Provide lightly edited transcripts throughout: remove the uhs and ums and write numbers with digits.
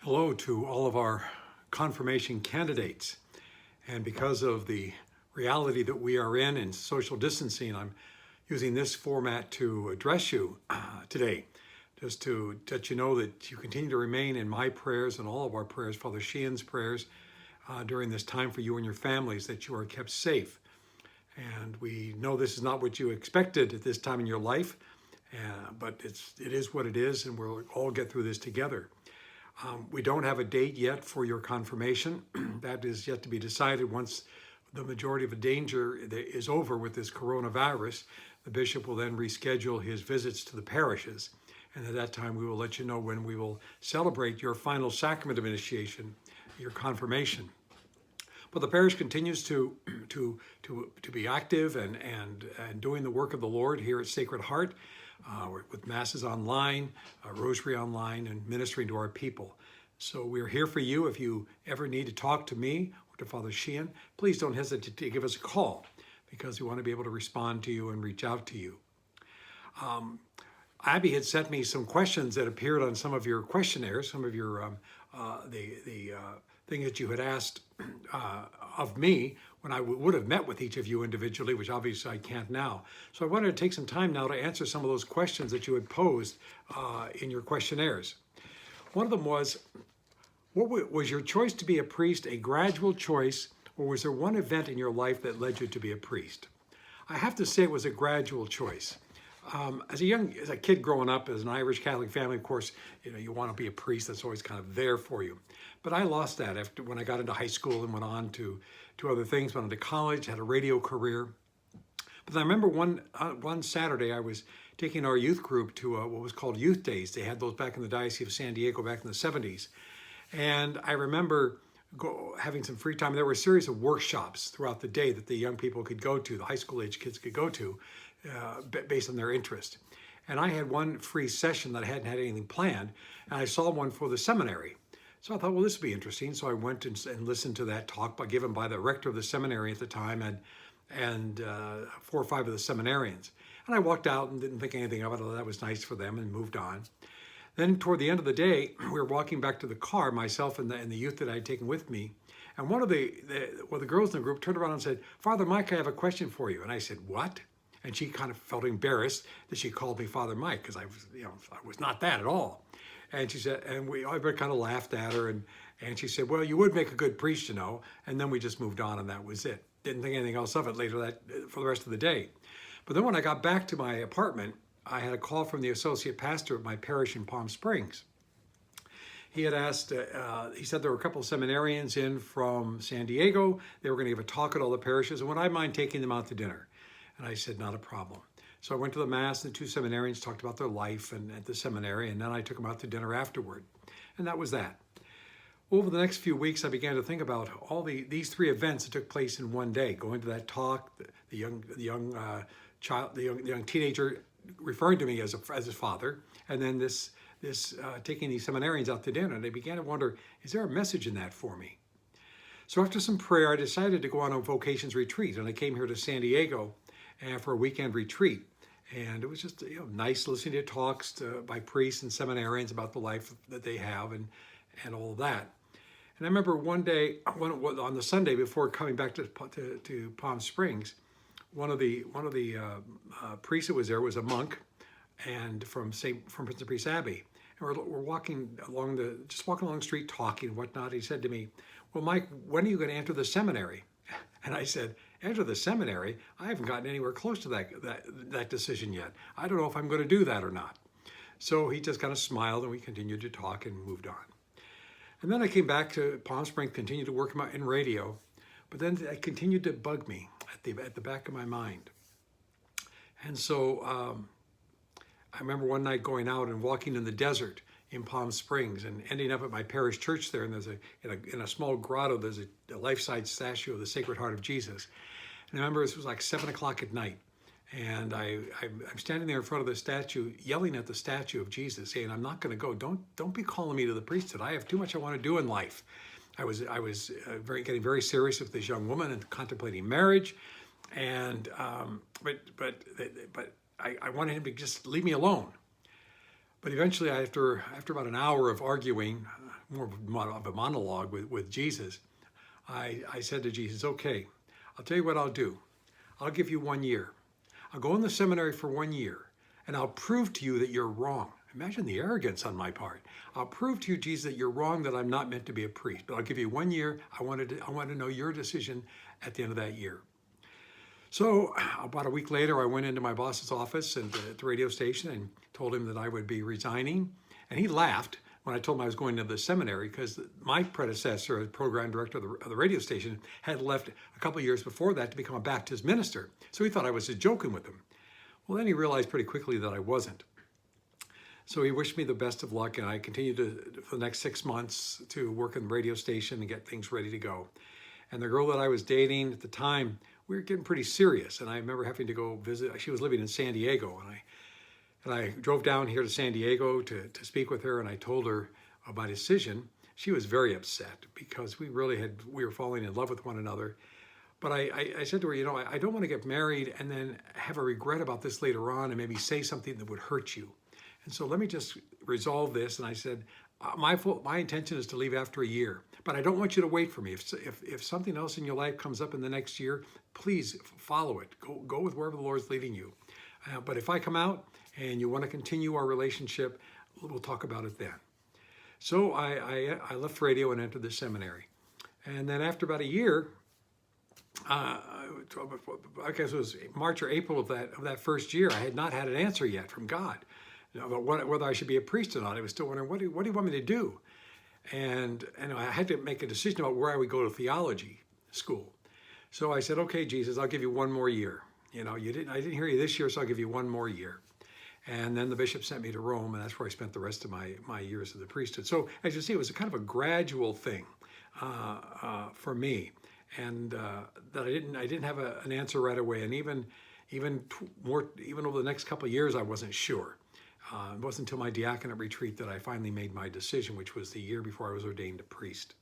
Hello to all of our confirmation candidates. And because of the reality that we are in social distancing, I'm using this format to address you today, just to let you know that you continue to remain in my prayers and all of our prayers, Father Sheehan's prayers, during this time for you and your families, that you are kept safe. And we know this is not what you expected at this time in your life, but it is what it is, and we'll all get through this together. We don't have a date yet for your confirmation. That is yet to be decided. Once the majority of the danger is over with this coronavirus, the bishop will then reschedule his visits to the parishes. And at that time, we will let you know when we will celebrate your final sacrament of initiation, your confirmation. But the parish continues to be active and doing the work of the Lord here at Sacred Heart, with masses online, rosary online, and ministering to our people. So we're here for you. If you ever need to talk to me or to Father Sheehan, please don't hesitate to give us a call, because we want to be able to respond to you and reach out to you. Abby had sent me some questions that appeared on some of your questionnaires, some of your thing that you had asked of me when I would have met with each of you individually, which obviously I can't now. So I wanted to take some time now to answer some of those questions that you had posed in your questionnaires. One of them was, was your choice to be a priest a gradual choice, or was there one event in your life that led you to be a priest? I have to say it was a gradual choice. As a kid growing up, as an Irish Catholic family, of course, you want to be a priest. That's always kind of there for you. But I lost that when I got into high school and went on to other things, went on to college, had a radio career. But I remember one Saturday I was taking our youth group to what was called Youth Days. They had those back in the Diocese of San Diego back in the 70s. And I remember having some free time. There were a series of workshops throughout the day that the young people could go to, the high school age kids could go to, based on their interest. And I had one free session that I hadn't had anything planned, and I saw one for the seminary. So I thought, well, this would be interesting. So I went and listened to that talk given by the rector of the seminary at the time and 4 or 5 of the seminarians. And I walked out and didn't think anything of it, although that was nice for them, and moved on. Then toward the end of the day, we were walking back to the car, myself and the youth that I had taken with me. And one of the girls in the group turned around and said, "Father Mike, I have a question for you." And I said, "What?" And she kind of felt embarrassed that she called me Father Mike, because I was not that at all. And she said, and everybody kind of laughed at her, and she said, "Well, you would make a good priest, you know." And then we just moved on, and that was it. Didn't think anything else of it for the rest of the day. But then when I got back to my apartment, I had a call from the associate pastor of my parish in Palm Springs. He had asked, he said there were a couple of seminarians in from San Diego. They were going to give a talk at all the parishes, and would I mind taking them out to dinner? And I said, not a problem. So I went to the Mass, and the 2 seminarians talked about their life at the seminary, and then I took them out to dinner afterward. And that was that. Over the next few weeks, I began to think about all these 3 events that took place in one day. Going to that talk, the young teenager referring to me as his father, and then this taking these seminarians out to dinner. And I began to wonder, is there a message in that for me? So after some prayer, I decided to go on a vocations retreat, and I came here to San Diego for a weekend retreat. And it was just nice listening to talks by priests and seminarians about the life that they have and all of that. And I remember one day, on the Sunday before coming back to Palm Springs, one of the priests that was there was a monk, and from Prince of Peace Abbey. And we're walking along the street talking and whatnot. He said to me, "Well, Mike, when are you going to enter the seminary?" And I said, "Enter the seminary? I haven't gotten anywhere close to that decision yet. I don't know if I'm going to do that or not." So he just kind of smiled, and we continued to talk and moved on. And then I came back to Palm Springs, continued to work in radio, but then it continued to bug me at the back of my mind. And so I remember one night going out and walking in the desert in Palm Springs and ending up at my parish church there. And there's in a small grotto, there's a life-size statue of the Sacred Heart of Jesus. And I remember it was like 7 o'clock at night. And I'm standing there in front of the statue, yelling at the statue of Jesus, saying, "I'm not going to go. Don't be calling me to the priesthood. I have too much I want to do in life." I was getting very serious with this young woman and contemplating marriage, and but I wanted him to just leave me alone. But eventually, after about an hour of arguing, more of a monologue with Jesus, I said to Jesus, okay, I'll tell you what I'll do. I'll give you 1 year. I'll go in the seminary for 1 year, and I'll prove to you that you're wrong. Imagine the arrogance on my part. I'll prove to you, Jesus, that you're wrong, that I'm not meant to be a priest. But I'll give you 1 year. I want to know your decision at the end of that year. So about a week later, I went into my boss's office at the radio station and told him that I would be resigning. And he laughed when I told him I was going to the seminary, because my predecessor, as program director of the radio station, had left a couple of years before that to become a Baptist minister. So he thought I was just joking with him. Well, then he realized pretty quickly that I wasn't. So he wished me the best of luck, and I continued for the next 6 months to work in the radio station and get things ready to go. And the girl that I was dating at the time, we were getting pretty serious, and I remember having to go visit. She was living in San Diego, and I drove down here to San Diego to speak with her, and I told her of my decision. She was very upset because we were falling in love with one another. But I said to her, I don't want to get married and then have a regret about this later on and maybe say something that would hurt you. And so let me just resolve this. And I said, my intention is to leave after a year, but I don't want you to wait for me. If something else in your life comes up in the next year, please follow it. Go with wherever the Lord's leading you. But if I come out and you want to continue our relationship, we'll talk about it then. So I left radio and entered the seminary. And then after about a year, I guess it was March or April of that first year, I had not had an answer yet from God about whether I should be a priest or not. I was still wondering, what do you want me to do? And I had to make a decision about where I would go to theology school. So I said, okay, Jesus, I'll give you 1 more year. I didn't hear you this year, so I'll give you 1 more year. And then the bishop sent me to Rome, and that's where I spent the rest of my years of the priesthood. So as you see, it was a kind of a gradual thing for me, and that I didn't have an answer right away. And even over the next couple of years, I wasn't sure. It wasn't until my diaconate retreat that I finally made my decision, which was the year before I was ordained a priest.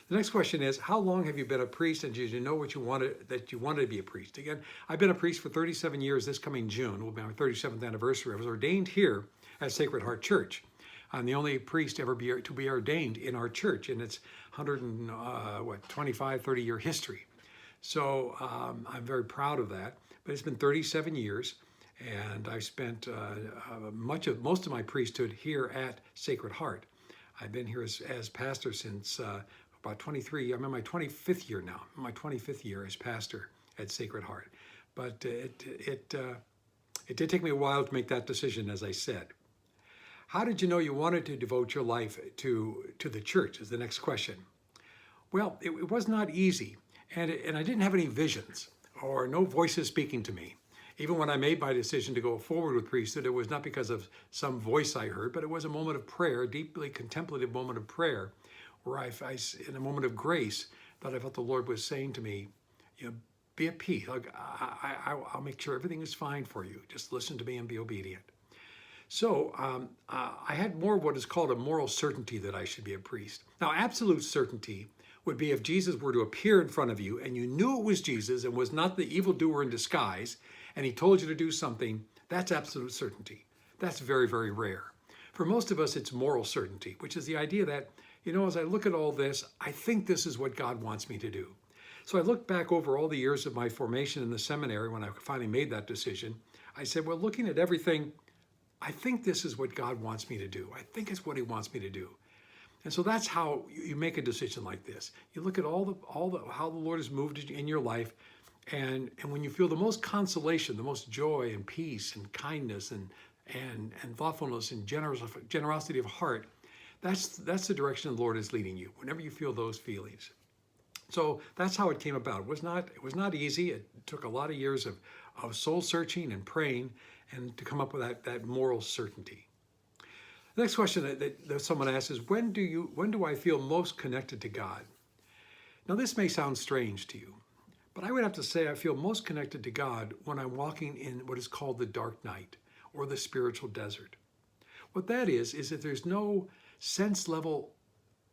The next question is, how long have you been a priest, and did you know that you wanted to be a priest? Again, I've been a priest for 37 years. This coming June will be my 37th anniversary. I was ordained here at Sacred Heart Church. I'm the only priest ever to be ordained in our church in its 25, 30-year history. So I'm very proud of that. But it's been 37 years, and I've spent most of my priesthood here at Sacred Heart. I've been here as pastor since about 23. I'm in my 25th year now. My 25th year as pastor at Sacred Heart. But it did take me a while to make that decision, as I said. How did you know you wanted to devote your life to the church, is the next question. Well, it was not easy, and I didn't have any visions or no voices speaking to me. Even when I made my decision to go forward with priesthood, it was not because of some voice I heard, but it was a moment of prayer, a deeply contemplative moment of prayer, where in a moment of grace, that I felt the Lord was saying to me, be at peace. I'll make sure everything is fine for you. Just listen to me and be obedient. So I had more of what is called a moral certainty that I should be a priest. Now, absolute certainty would be if Jesus were to appear in front of you and you knew it was Jesus and was not the evildoer in disguise, and he told you to do something. That's absolute certainty. That's very, very rare. For most of us, it's moral certainty, which is the idea that, as I look at all this, I think this is what God wants me to do. So I looked back over all the years of my formation in the seminary when I finally made that decision. I said, well, looking at everything, I think this is what God wants me to do. I think it's what he wants me to do. And so that's how you make a decision like this. You look at how the Lord has moved in your life, and when you feel the most consolation, the most joy and peace and kindness and thoughtfulness and generosity of heart, that's the direction the Lord is leading you, whenever you feel those feelings. So that's how it came about. It was not easy. It took a lot of years of soul searching and praying, and to come up with that moral certainty. The next question that someone asks is, when do I feel most connected to God? Now, this may sound strange to you, but I would have to say I feel most connected to God when I'm walking in what is called the dark night or the spiritual desert. What that is that there's no sense level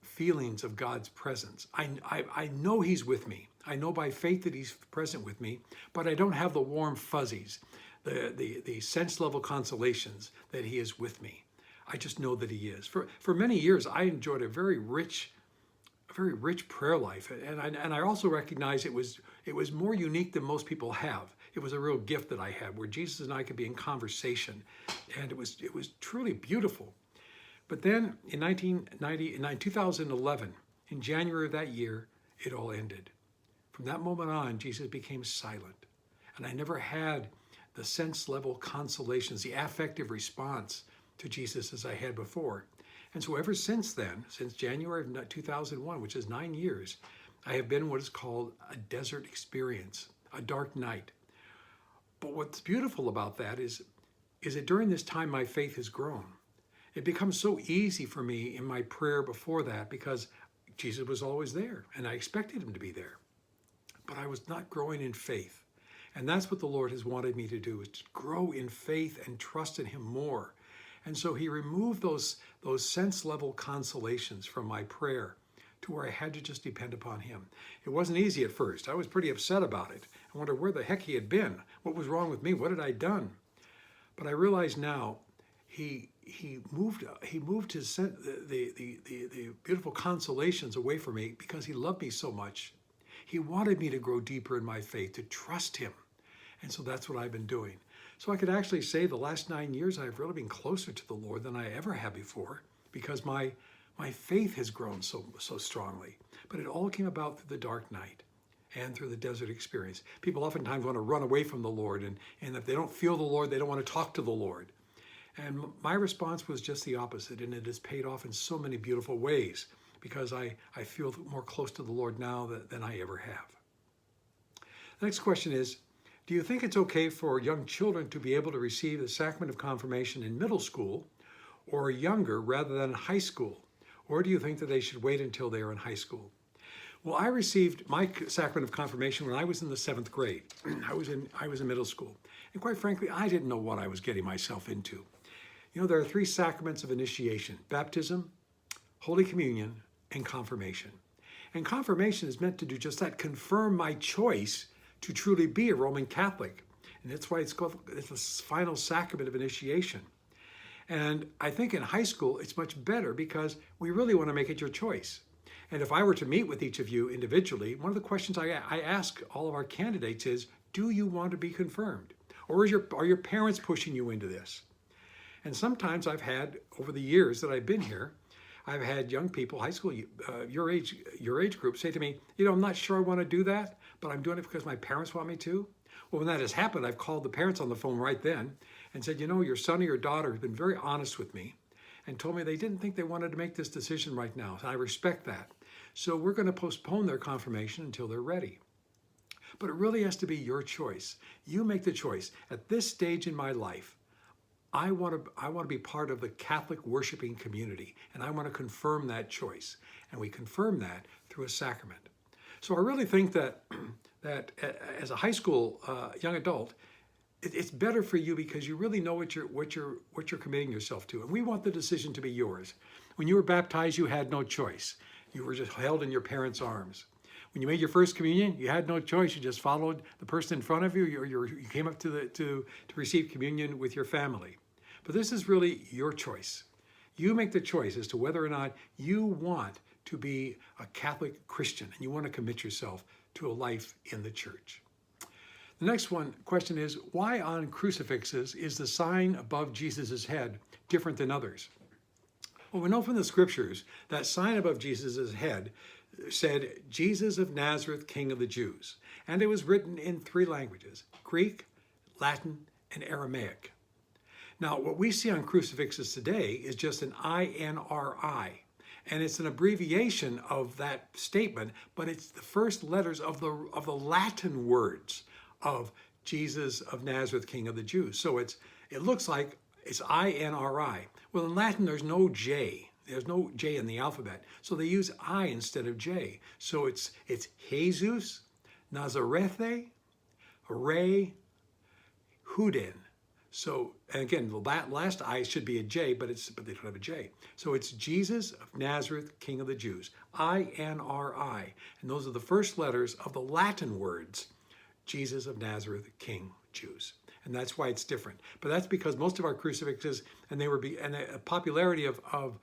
feelings of God's presence. I know he's with me. I know by faith that he's present with me, but I don't have the warm fuzzies, the sense level consolations that he is with me. I just know that he is. For many years, I enjoyed a very rich prayer life, and I also recognize it was more unique than most people have. It was a real gift that I had, where Jesus and I could be in conversation, and it was truly beautiful. But then in 2011, in January of that year, it all ended. From that moment on, Jesus became silent, and I never had the sense level consolations, the affective response to Jesus as I had before. And so ever since then, since January of 2001, which is 9 years, I have been in what is called a desert experience, a dark night. But what's beautiful about that is that during this time, my faith has grown. It becomes so easy for me in my prayer before that because Jesus was always there and I expected him to be there. But I was not growing in faith. And that's what the Lord has wanted me to do, is to grow in faith and trust in him more. And so he removed those sense level consolations from my prayer to where I had to just depend upon him. It wasn't easy at first. I was pretty upset about it. I wondered where the heck he had been. What was wrong with me? What had I done? But I realize now he moved the beautiful consolations away from me because he loved me so much. He wanted me to grow deeper in my faith, to trust him. And so that's what I've been doing. So I could actually say the last 9 years I've really been closer to the Lord than I ever have before because my faith has grown so strongly. But it all came about through the dark night and through the desert experience. People oftentimes want to run away from the Lord, and if they don't feel the Lord, they don't want to talk to the Lord. And my response was just the opposite, and it has paid off in so many beautiful ways because I feel more close to the Lord now than I ever have. The next question is, do you think it's okay for young children to be able to receive the Sacrament of Confirmation in middle school or younger rather than in high school? Or do you think that they should wait until they are in high school? Well, I received my Sacrament of Confirmation when I was in the 7th grade. I was in middle school. And quite frankly, I didn't know what I was getting myself into. You know, there are 3 sacraments of initiation: baptism, Holy Communion, and confirmation. And confirmation is meant to do just that, confirm my choice to truly be a Roman Catholic. And that's why it's the final sacrament of initiation. And I think in high school, it's much better because we really want to make it your choice. And if I were to meet with each of you individually, one of the questions I ask all of our candidates is, do you want to be confirmed? Or are your parents pushing you into this? And sometimes I've had, over the years that I've been here, I've had young people, high school, your age group, say to me, I'm not sure I want to do that, but I'm doing it because my parents want me to. Well, when that has happened, I've called the parents on the phone right then and said, your son or your daughter has been very honest with me and told me they didn't think they wanted to make this decision right now. So I respect that. So we're going to postpone their confirmation until they're ready. But it really has to be your choice. You make the choice. At this stage in my life, I want to be part of the Catholic worshiping community, and I want to confirm that choice. And we confirm that through a sacrament. So I really think that as a high school young adult, it's better for you because you really know what you're committing yourself to. And we want the decision to be yours. When you were baptized, you had no choice. You were just held in your parents' arms. When you made your first communion, you had no choice. You just followed the person in front of you. You came up to receive communion with your family. But this is really your choice. You make the choice as to whether or not you want to be a Catholic Christian and you want to commit yourself to a life in the church. The next question is, why on crucifixes is the sign above Jesus' head different than others? Well, we know from the scriptures that sign above Jesus' head said, Jesus of Nazareth, King of the Jews. And it was written in 3 languages, Greek, Latin, and Aramaic. Now, what we see on crucifixes today is just an INRI, and it's an abbreviation of that statement, but it's the first letters of the Latin words of Jesus of Nazareth, King of the Jews. So it looks like it's INRI. Well, in Latin, there's no J. There's no J in the alphabet, so they use I instead of J. So it's Jesus Nazareth Rey Huden. So, and again, the last I should be a J, but they don't have a J. So it's Jesus of Nazareth, King of the Jews, INRI. And those are the first letters of the Latin words, Jesus of Nazareth, King, Jews. and that's why it's different. But that's because most of our crucifixes, and the popularity of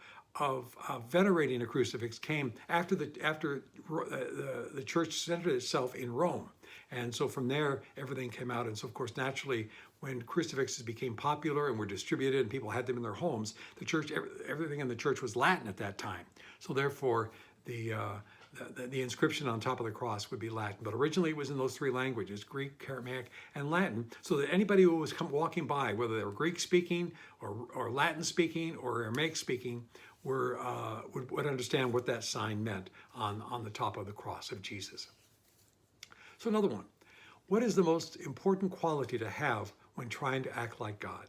venerating a crucifix came after the church centered itself in Rome. And so from there, everything came out. And so, of course, naturally, when crucifixes became popular and were distributed and people had them in their homes, the church, everything in the church was Latin at that time. So therefore, the inscription on top of the cross would be Latin. But originally it was in those three languages, Greek, Aramaic, and Latin, so that anybody who was walking by, whether they were Greek speaking or Latin speaking or Aramaic speaking, would understand what that sign meant on the top of the cross of Jesus. So another one, what is the most important quality to have when trying to act like God?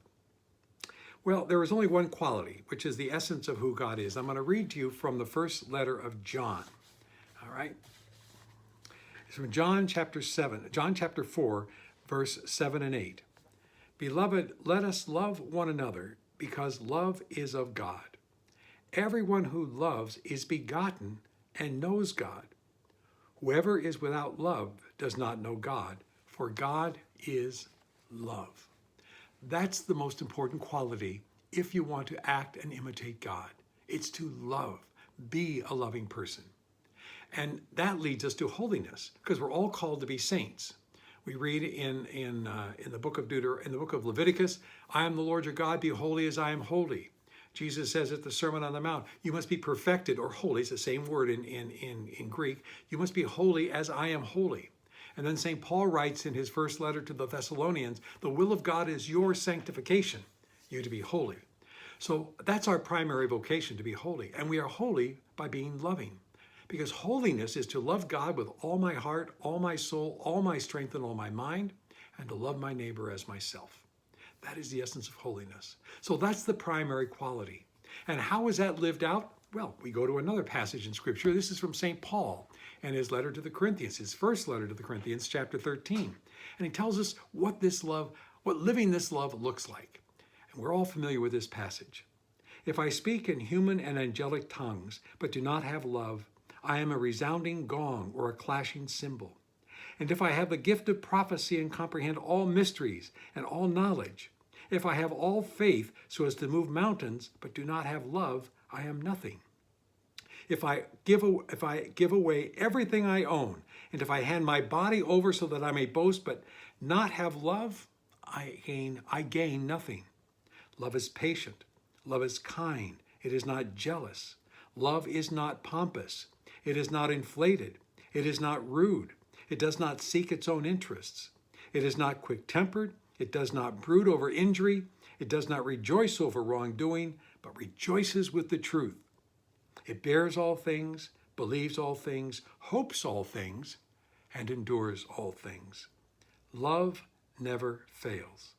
Well, there is only one quality, which is the essence of who God is. I'm going to read to you from the first letter of John. All right? It's from John chapter 4, verse 7 and 8. Beloved, let us love one another, because love is of God. Everyone who loves is begotten and knows God. Whoever is without love does not know God, for God is love. That's the most important quality if you want to act and imitate God. It's to love, be a loving person. And that leads us to holiness, because we're all called to be saints. We read in the book of Leviticus, I am the Lord your God, be holy as I am holy. Jesus says at the Sermon on the Mount, you must be perfected, or holy, it's the same word in Greek, you must be holy as I am holy. And then St. Paul writes in his first letter to the Thessalonians, the will of God is your sanctification, you to be holy. So that's our primary vocation, to be holy. And we are holy by being loving. Because holiness is to love God with all my heart, all my soul, all my strength, and all my mind, and to love my neighbor as myself. That is the essence of holiness. So that's the primary quality. And how is that lived out? Well, we go to another passage in Scripture. This is from St. Paul and his letter to the Corinthians, his first letter to the Corinthians, chapter 13. And he tells us what living this love looks like. And we're all familiar with this passage. If I speak in human and angelic tongues, but do not have love, I am a resounding gong or a clashing cymbal. And if I have the gift of prophecy and comprehend all mysteries and all knowledge, if I have all faith so as to move mountains, but do not have love, I am nothing. If I give away everything I own, and if I hand my body over so that I may boast, but not have love, I gain nothing. Love is patient. Love is kind. It is not jealous. Love is not pompous. It is not inflated. It is not rude. It does not seek its own interests. It is not quick-tempered. It does not brood over injury. It does not rejoice over wrongdoing, but rejoices with the truth. It bears all things, believes all things, hopes all things, and endures all things. Love never fails.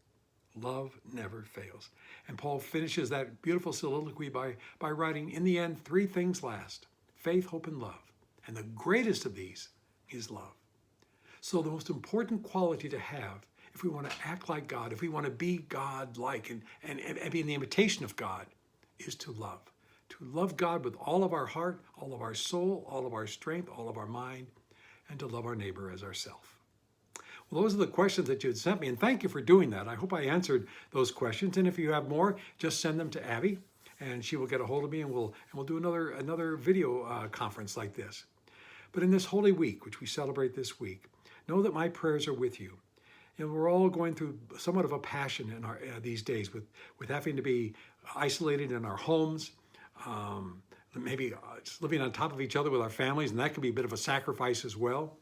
Love never fails. And Paul finishes that beautiful soliloquy by writing, in the end, three things last: faith, hope, and love. And the greatest of these is love. So the most important quality to have, if we want to act like God, if we want to be God-like and be in the imitation of God, is to love. To love God with all of our heart, all of our soul, all of our strength, all of our mind, and to love our neighbor as ourselves. Well, those are the questions that you had sent me, and thank you for doing that. I hope I answered those questions, and if you have more, just send them to Abby, and she will get a hold of me, and we'll do another video conference like this. But in this Holy Week, which we celebrate this week, know that my prayers are with you. You know, we're all going through somewhat of a passion in our these days with having to be isolated in our homes, maybe just living on top of each other with our families, and that can be a bit of a sacrifice as well.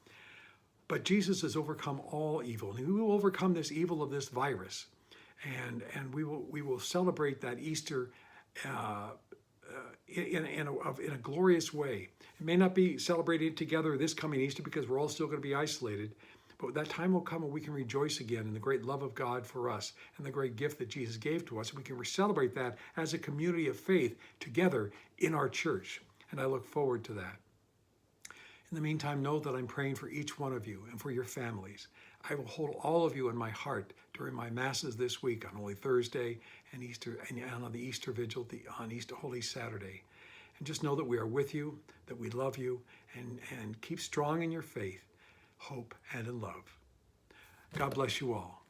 But Jesus has overcome all evil, and he will overcome this evil of this virus, and we will celebrate that Easter in a glorious way. It may not be celebrated together this coming Easter because we're all still going to be isolated, but that time will come when we can rejoice again in the great love of God for us and the great gift that Jesus gave to us. And we can celebrate that as a community of faith together in our church, and I look forward to that. In the meantime, know that I'm praying for each one of you and for your families. I will hold all of you in my heart during my masses this week on Holy Thursday and Easter, and on the Easter Vigil, on Easter Holy Saturday. And just know that we are with you, that we love you, and keep strong in your faith, hope, and in love. God bless you all.